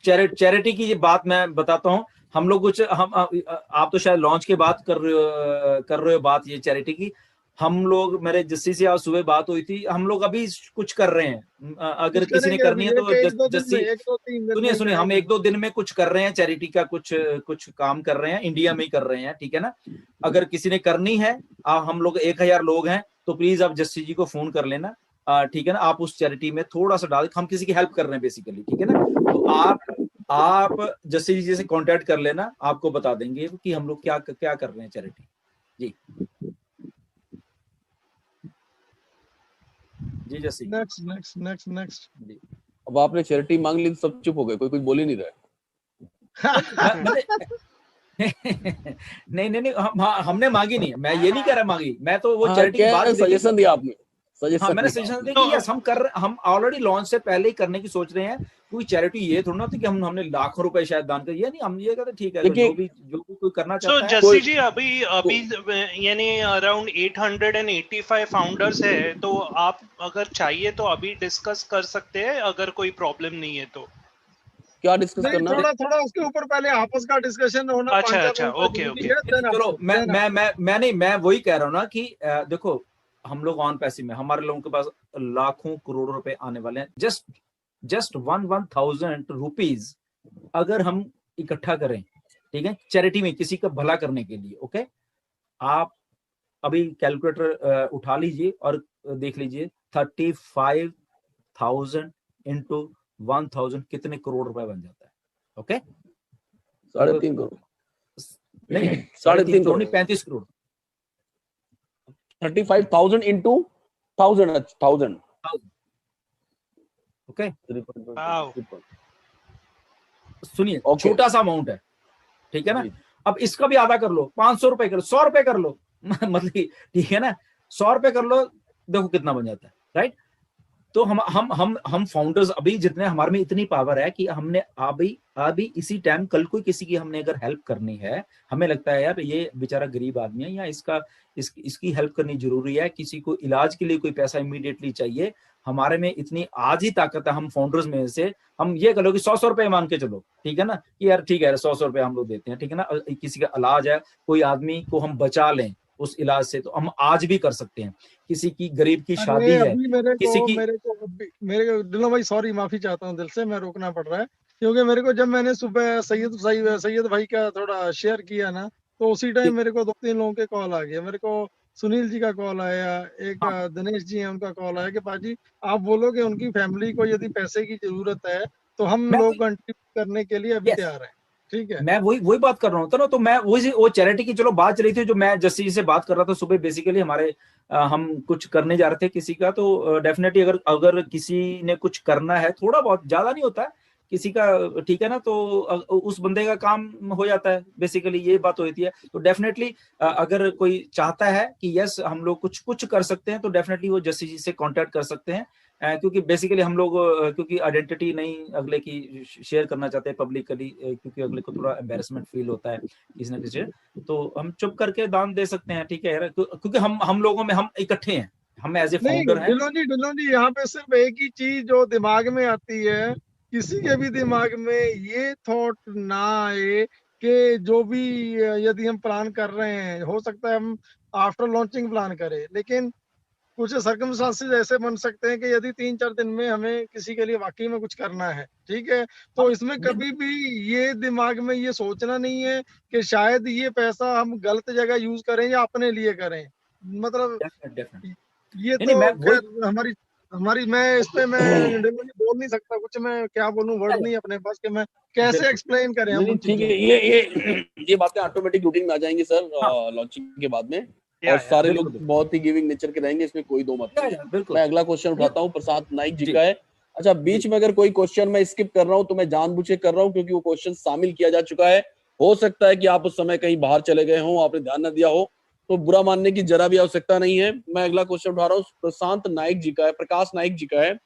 Charity की ये बात मैं बताता हूँ। हम लोग कुछ हम आप तो शायद लॉन्च के बाद कर रहे हो बात ये चैरिटी की। हम लोग, मेरे जस्सी से आज सुबह बात हुई थी, हम लोग अभी कुछ कर रहे हैं। अगर कुछ किसी ने करेंगे करनी अभी है तो एक दो दिन में, जस्सी, 1-2-3 दिन सुनिए में सुनिए, हम करेंगे। 1-2 दिन में कुछ कर रहे हैं चैरिटी का, कुछ कुछ काम कर रहे हैं, इंडिया में ही कर रहे हैं, ठीक है ना। अगर किसी ने करनी है, हम लोग 1000 लोग हैं, तो प्लीज आप जस्सी जी को फोन कर लेना, ठीक है ना। आप उस चैरिटी में थोड़ा सा डाल, हम किसी की हेल्प कर रहे हैं बेसिकली, ठीक है ना। तो आप जस्सी जी से कांटेक्ट कर लेना, आपको बता देंगे कि हम लोग क्या क्या कर रहे हैं चैरिटी। जी जी Jassi. Next next next next. जी अब आपने चैरिटी मांग ली तो सब चुप हो गए, कोई कुछ बोल ही नहीं रहा मैंने नहीं नहीं नहीं, हमने मांगी नहीं है, मैं ये नहीं कह रहा मांगी, मैं तो वो चैरिटी की बात सजेशन दिया आपने, हाँ मैंने सजेशन दिया कि यस हम ऑलरेडी लॉन्च से पहले ही करने की सोच रहे हैं, क्योंकि चैरिटी ये थोड़ा ना होती कि हमने लाखों रुपए शायद दान कर, ये नहीं, हम ये कहते ठीक है, जो भी कोई करना चाहता है। जस्सी जी अभी यानी अराउंड 885 फाउंडर्स है, तो आप अगर चाहिए तो अभी डिस्कस कर सकते हैं, अगर कोई प्रॉब्लम नहीं है तो। क्या डिस्कस करना? थोड़ा उसके ऊपर पहले आपस का डिस्कशन होना। अच्छा ओके चलो मैं वही कह रहा हूँ ना कि देखो, हम लोग ऑन पैसे में, हमारे लोगों के पास लाखों करोड़ों रुपए आने वाले हैं। जस्ट 1,000 रुपीज अगर हम इकट्ठा करें, ठीक है, चैरिटी में किसी का भला करने के लिए, ओके। आप अभी कैलकुलेटर उठा लीजिए और देख लीजिए 35,000 इंटू 1,000 कितने करोड़ रुपए बन जाता है, ओके। 3.5 करोड़ नहीं, 3.5 करोड़, 35 करोड़। 35,000 into 1000, okay. 3.5। सुनिए, छोटा सा अमाउंट है, ठीक है ना। अब इसका भी आधा कर लो, 500 रुपए कर लो, 100 रुपए कर लो मतलब ठीक है ना, 100 रुपए कर लो, देखो कितना बन जाता है, राइट। तो हम फाउंडर्स अभी जितने हमारे में इतनी पावर है कि हमने अभी इसी टाइम कल कोई किसी की हमने अगर हेल्प करनी है, हमें लगता है यार ये बेचारा गरीब आदमी है, या इसकी हेल्प करनी जरूरी है, किसी को इलाज के लिए कोई पैसा इमीडिएटली चाहिए, हमारे में इतनी आज ही ताकत है हम फाउंडर्स में से, हम ये करो कि 100 रुपए मान के चलो, ठीक है ना, कि यार ठीक है 100 रुपए हम लोग देते हैं, ठीक है ना। किसी का इलाज है, कोई आदमी को हम बचा लें उस इलाज से, तो हम आज भी कर सकते हैं। किसी की गरीब की शादी है, किसी की मेरे को दिलो भाई, सॉरी, माफी चाहता हूँ दिल से, मैं रोकना पड़ रहा है, क्योंकि मेरे को जब मैंने सुबह सैयद भाई का थोड़ा शेयर किया ना, तो उसी टाइम मेरे को 2-3 लोगों के कॉल आ गए। मेरे को सुनील जी का कॉल आया, एक दिनेश जी है उनका कॉल आया कि पाजी आप बोलो कि उनकी फैमिली को यदि पैसे की जरूरत है तो हम लोग कंट्रीब्यूट करने के लिए अभी तैयार हैं, ठीक है। मैं वही बात कर रहा हूँ ना, तो मैं वो चैरिटी की चलो बात चली थी, जो मैं जस्सी जी से बात कर रहा था सुबह, बेसिकली हमारे हम कुछ करने जा रहे थे किसी का, तो डेफिनेटली अगर किसी ने कुछ करना है, थोड़ा बहुत, ज्यादा नहीं होता है किसी का, ठीक है ना, तो उस बंदे का काम हो जाता है, बेसिकली ये बात होती है। तो डेफिनेटली अगर कोई चाहता है कि यस हम लोग कुछ कर सकते हैं, तो डेफिनेटली वो जस्सी जी से कांटेक्ट कर सकते हैं, क्योंकि बेसिकली हम लोग क्योंकि आइडेंटिटी नहीं अगले की शेयर करना चाहते हैं पब्लिकली, क्योंकि अगले को थोड़ा एम्बैरेसमेंट फील होता है किसी न किसी, तो हम चुप करके दान दे सकते हैं, ठीक है यार, क्योंकि हम लोगों में हम इकट्ठे हैं, हम एज ए फाउंडर हैं। ढिल्लों जी यहाँ पे सिर्फ एक ही चीज जो दिमाग में आती है, किसी के भी दिमाग में ये थॉट ना आए कि जो भी यदि हम प्लान कर रहे हैं, हो सकता है हम आफ्टर लॉन्चिंग प्लान करें, लेकिन कुछ सर्कमस्टांसेस ऐसे बन सकते हैं कि यदि 3-4 दिन में हमें किसी के लिए वाकई में कुछ करना है, ठीक है, तो इसमें कभी भी ये दिमाग में ये सोचना नहीं है कि शायद ये पैसा हम गलत जगह यूज करें या अपने लिए करें। मतलब ये तो हमारी मैं इस पे मैं बोल नहीं सकता कुछ, मैं क्या बोलूं, वर्ड नहीं अपने पास कि मैं कैसे एक्सप्लेन करें हम। ठीक है, ये बातें ऑटोमेटिक रूटीन में आ जाएंगी सर लॉन्चिंग के बाद में, और सारे लोग बहुत ही गिविंग नेचर के रहेंगे, इसमें कोई दो मत नहीं। मैं अगला क्वेश्चन उठाता हूँ, प्रसाद नाइक जी का है। अच्छा, बीच में अगर कोई क्वेश्चन मैं स्किप कर रहा हूँ तो मैं जानबूझ के कर रहा हूँ, क्योंकि वो क्वेश्चन शामिल किया जा चुका है। हो सकता है कि आप उस समय कहीं बाहर चले गए हो, आपने ध्यान न दिया हो, तो बुरा मानने की जरा भी आवश्यकता नहीं है। मैं अगला क्वेश्चन उठा रहा हूँ, प्रशांत नाइक जी का है, प्रकाश नाइक जी का है।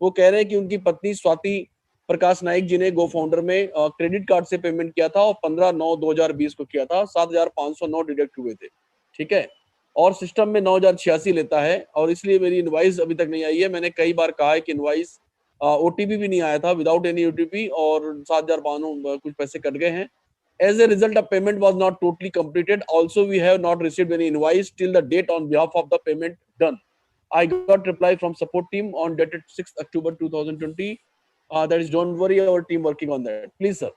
वो कह रहे हैं कि उनकी पत्नी स्वाति प्रकाश नाइक जी ने गो फाउंडर में क्रेडिट कार्ड से पेमेंट किया था, और 15/9/2020 को किया था, 7,509 डिडक्ट हुए थे, ठीक है, और सिस्टम में 9,086 लेता है, और इसलिए मेरी इनवाइस अभी तक नहीं आई है। मैंने कई बार कहा है कि इनवाइस ओटीपी भी नहीं आया था, विदाउट एनी ओटीपी, और 7,500 कुछ पैसे कट गए हैं. As a result, the payment was not totally completed. Also, we have not received any invoice till the date on behalf of the payment done. I got reply from support team on dated 6th October 2020. That is, don't worry, our team working on that. Please, sir.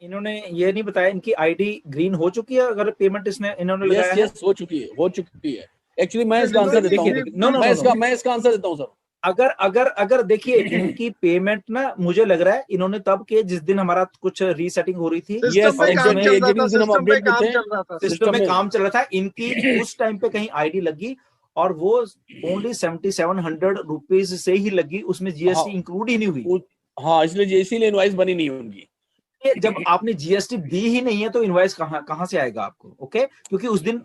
इन्होंने ये नहीं बताया इनकी ID green हो चुकी है अगर payment इन्होंने लगाया है? Yes, हो चुकी है. Actually, मैं इसका आंसर देता हूँ. मैं इसका आंसर देता हूँ सर. अगर देखिए इनकी पेमेंट ना मुझे लग रहा है इन्होंने तब के जिस दिन हमारा कुछ रीसेटिंग हो रही थी, सिस्टम में काम चल रहा था, इनकी उस टाइम पे कहीं आईडी लगी और वो ओनली 7700 रुपीज से ही लगी, उसमें जीएसटी इंक्लूड ही नहीं हुई. हाँ, इसलिए इनवॉइस बनी नहीं उनकी. जब आपने जीएसटी दी ही नहीं है तो इनवॉइस कहां से आएगा आपको? ओके, क्योंकि उस दिन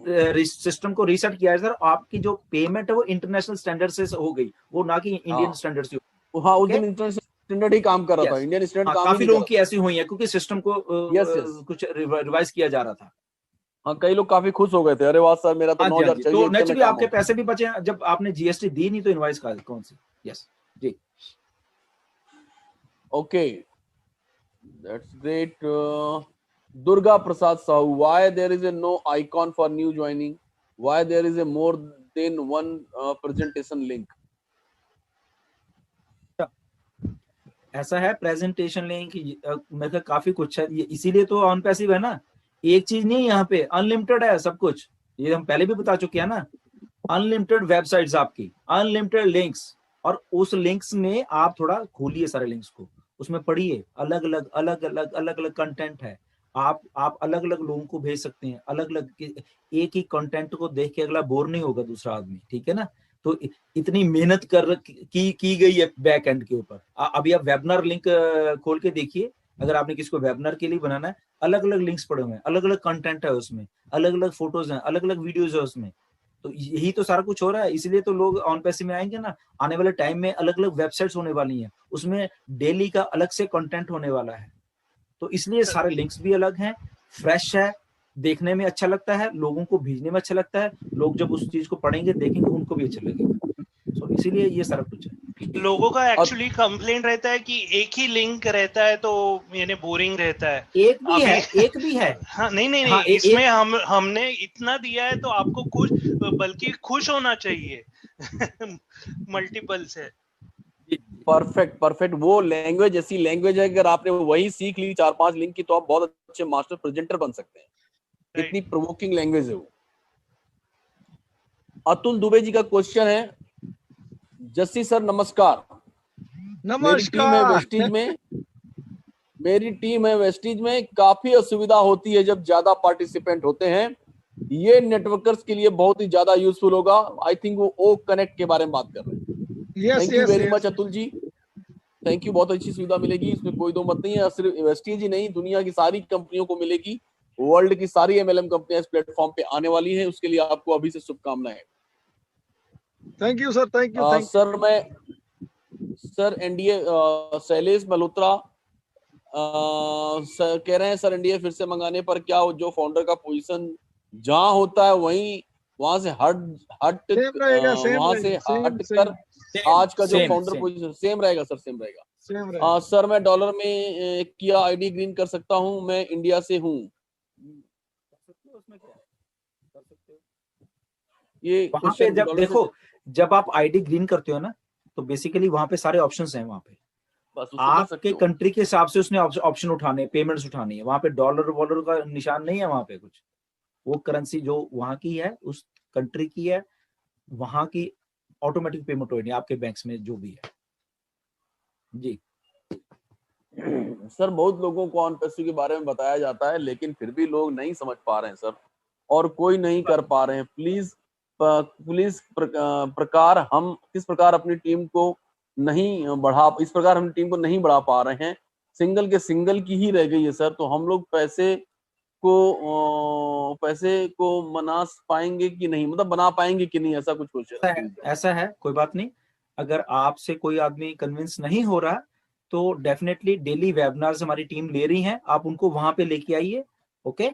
सिस्टम को रीसेट किया है सर, आपकी जो पेमेंट है वो इंटरनेशनल स्टैंडर्ड से हो गई, वो ना कि इंडियन स्टैंडर्ड से. हाँ, उस दिन इंटरनेशनल स्टैंडर्ड ही काम कर रहा था, इंडियन स्टैंडर्ड काम काफी लोगों की ऐसी हुई है क्योंकि सिस्टम को कुछ रिवाइज किया जा रहा था. हाँ, कई लोग काफी खुश हो गए थे, अरे वाह सर मेरा तो 9,000 चाहिए. तो नेचुरली आपके पैसे भी बचे जब आपने जीएसटी दी नहीं तो इनवॉइस कौन सी? यस जी, okay, that's great. Durga Prasad Sahu, why there is a no icon for new joining? Why there is a more than one presentation link? ऐसा है, प्रेजेंटेशन लिंक मेरे ख्याल काफी कुछ है, इसीलिए तो ऑन पैसिव है ना. एक चीज नहीं, यहाँ पे अनलिमिटेड है सब कुछ, ये हम पहले भी बता चुके हैं ना. अनलिमिटेड वेबसाइट्स आपकी, अनलिमिटेड लिंक्स, और उस लिंक्स में आप थोड़ा खोलिए सारे लिंक्स को, उसमें पढ़िए, अलग अलग कंटेंट है. आप अलग अलग लोगों को भेज सकते हैं, अलग अलग, एक ही कंटेंट को देख के अगला बोर नहीं होगा दूसरा आदमी, ठीक है ना. तो इतनी मेहनत की गई है बैक एंड के ऊपर. अभी आप वेबिनार लिंक खोल के देखिए, अगर आपने किसी को वेबिनार के लिए बनाना है, अलग अलग लिंक्स पड़े हुए हैं, अलग अलग कंटेंट है उसमें, अलग अलग फोटोज हैं, अलग अलग वीडियोज है उसमें. तो यही तो सारा कुछ हो रहा है, इसलिए तो लोग ऑन पैसिव में आएंगे ना. आने वाले टाइम में अलग अलग वेबसाइट्स होने वाली हैं, उसमें डेली का अलग से कंटेंट होने वाला है. तो इसलिए सारे लिंक्स भी अलग हैं, फ्रेश है, देखने में अच्छा लगता है, लोगों को भेजने में अच्छा लगता है, लोग जब उस चीज को पढ़ेंगे देखेंगे उनको भी अच्छा लगेगा. तो इसीलिए ये सारा कुछ है. लोगों का एक्चुअली कंप्लेंट रहता है कि एक ही लिंक रहता है तो यानी बोरिंग रहता है. एक भी है. हाँ, नहीं, हाँ, इसमें हमने इतना दिया है तो आपको बल्कि खुश होना चाहिए. मल्टीपल्स है. परफेक्ट. वो लैंग्वेज ऐसी लैंग्वेज है, अगर आपने वही सीख ली 4-5 लिंक की, तो आप बहुत अच्छे मास्टर प्रेजेंटर बन सकते हैं. इतनी प्रोवोकिंग लैंग्वेज है वो. अतुल दुबे जी का क्वेश्चन है, जस्सी सर नमस्कार. मेरी टीम है वेस्टीज में, काफी असुविधा होती है जब ज्यादा पार्टिसिपेंट होते हैं. ये नेटवर्कर्स के लिए बहुत ही ज्यादा यूजफुल होगा. आई थिंक वो ओ कनेक्ट के बारे में बात कर रहे हैं. Thank you very much Atul ji, thank you. बहुत अच्छी सुविधा मिलेगी, इसमें कोई दो मत नहीं है. सिर्फ वेस्टीज ही नहीं, दुनिया की सारी कंपनियों को मिलेगी. वर्ल्ड की सारी एमएलएम कंपनियां इस प्लेटफॉर्म पे आने वाली हैं. उसके लिए आपको अभी से शुभकामनाएं. Thank you sir. Thank you. Sir NDA Shailesh Malhotra कह रहे हैं, सर एनडीए फिर से मंगाने पर क्या जो फाउंडर का पोजीशन जहां होता है वहां से हट कर आज का जो फाउंडर पोजीशन सेम रहेगा सर? सेम रहेगा. सर मैं डॉलर में किया आईडी ग्रीन कर सकता हूं, मैं इंडिया से हूं. ये वहां पे जब देखो, जब आप आईडी ग्रीन करते हो ना, तो बेसिकली वहां पे सारे ऑप्शंस हैं. वहां पे आपके कंट्री के हिसाब से उसने ऑप्शन उठाने, पेमेंट्स उठानी है. वहां पे डॉलर वॉलर का निशान नहीं है. वहां पे कुछ, वो करेंसी जो वहां की है, उस कंट्री की है, वहां की ऑटोमेटिक पेमेंट होनी है आपके बैंक्स में जो भी है. जी सर, बहुत लोगों को ऑन पैसिव के बारे में बताया जाता है, लेकिन फिर भी लोग नहीं समझ पा रहे हैं सर, और कोई नहीं कर पा रहे हैं. प्लीज प्रकार हम किस प्रकार अपनी टीम को नहीं बढ़ा पा रहे हैं. सिंगल के सिंगल की ही रह गई है सर. तो हम लोग पैसे को मना पाएंगे कि नहीं, मतलब बना पाएंगे कि नहीं, ऐसा कुछ क्वेश्चन. ऐसा है, कोई बात नहीं. अगर आपसे कोई आदमी कन्विंस नहीं हो रहा तो डेफिनेटली डेली वेबिनार्स हमारी टीम ले रही है, आप उनको वहां पे लेके आइए. ओके,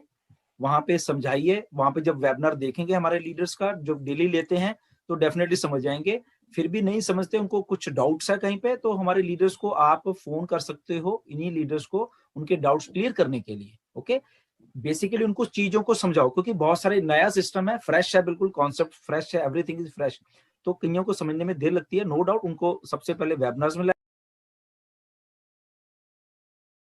वहां पे समझाइए. वहां पे जब वेबिनार देखेंगे हमारे लीडर्स का जो डेली लेते हैं, तो डेफिनेटली समझ जाएंगे. फिर भी नहीं समझते, उनको कुछ डाउट्स है कहीं पे, तो हमारे लीडर्स को आप फोन कर सकते हो, इन्हीं लीडर्स को, उनके डाउट्स क्लियर करने के लिए। ओके, बेसिकली उनको चीजों को समझाओ, क्योंकि बहुत सारे नया सिस्टम है, फ्रेश है, बिल्कुल कॉन्सेप्ट फ्रेश है, एवरीथिंग इज फ्रेश, तो कईयों को समझने में देर लगती है। नो डाउट उनको सबसे पहले वेबिनार्स में